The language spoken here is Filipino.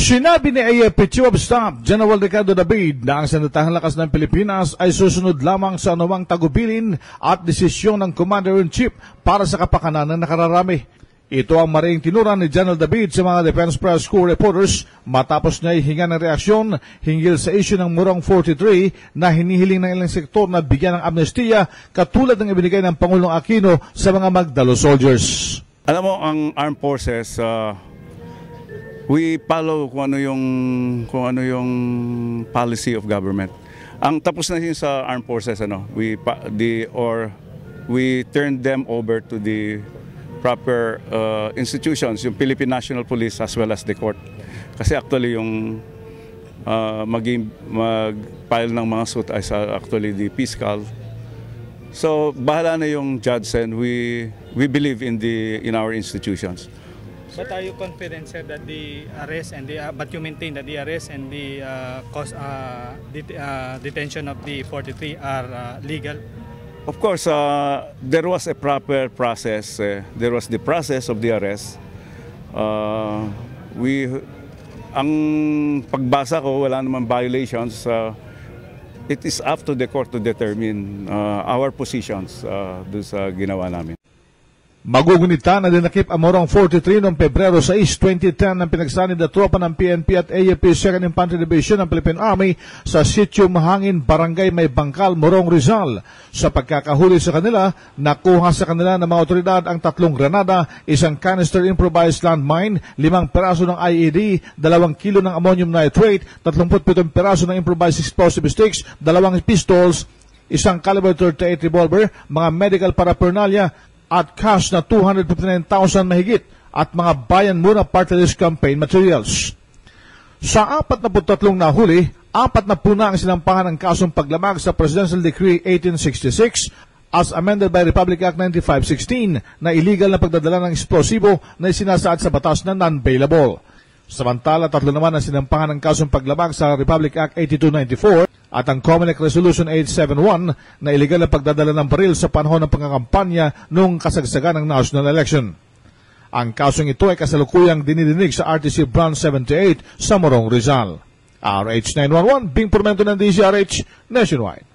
Sinabi ni AFP Chief of Staff General Ricardo David na ang Sandatahang Lakas ng Pilipinas ay susunod lamang sa anumang tagubilin at desisyon ng Commander-in-Chief para sa kapakanan ng nakararami. Ito ang maring tinuran ni General David sa mga Defense Press Corps reporters matapos niya ihinga ng reaksyon hinggil sa issue ng Morong 43 na hinihiling ng ilang sektor na bigyan ng amnestiya katulad ng ibinigay ng Pangulong Aquino sa mga Magdalo soldiers. Alam mo, ang armed forces, we follow kung ano yung policy of government. Ang tapos na yun sa armed forces, we turn them over to the proper institutions, yung Philippine National Police as well as the court. Kasi actually yung mag-file ng mga suit ay actually the fiscal. So bahala na yung judge, and we believe in our institutions. But are you confident, sir, that the arrest and but you maintain that the arrest and the detention of the 43 are legal? Of course, there was a proper process. There was the process of the arrest. Ang pagbasa ko, wala naman violations. It is up to the court to determine our positions doon sa ginawa namin. Magugunita na dinakip ang Morong 43 noong Pebrero 6, 2010 ng pinagsanib na tropa ng PNP at AFP 2nd Infantry Division ng Philippine Army sa Sitio Mahangin, Barangay May Bangkal, Morong, Rizal. Sa pagkakahuli sa kanila, nakuha sa kanila ng mga otoridad ang 3 granada, 1 canister improvised landmine, 5 peraso ng IED, 2 kilo ng ammonium nitrate, 37 peraso ng improvised explosive sticks, 2 pistols, 1 caliber 38 revolver, mga medical paraphernalia, at cash na 259,000 mahigit at mga bayan muna party list campaign materials. Sa 43 nahuli, 40 na ang sinampahan ng kasong paglamag sa Presidential Decree 1866 as amended by Republic Act 9516 na illegal na pagdadala ng eksplosibo na isinasaad sa batas na non-bailable. Samantala, 3 naman ang sinampahan ng kasong paglamag sa Republic Act 8294 at ang COMELEC Resolution 871 na iligal na pagdadala ng baril sa panahon ng pangakampanya noong kasagsagan ng national election. Ang kasong ito ay kasalukuyang dinidinig sa RTC Branch 78 sa Morong, Rizal. RH 911, Bing Pormento ng DZRH Nationwide.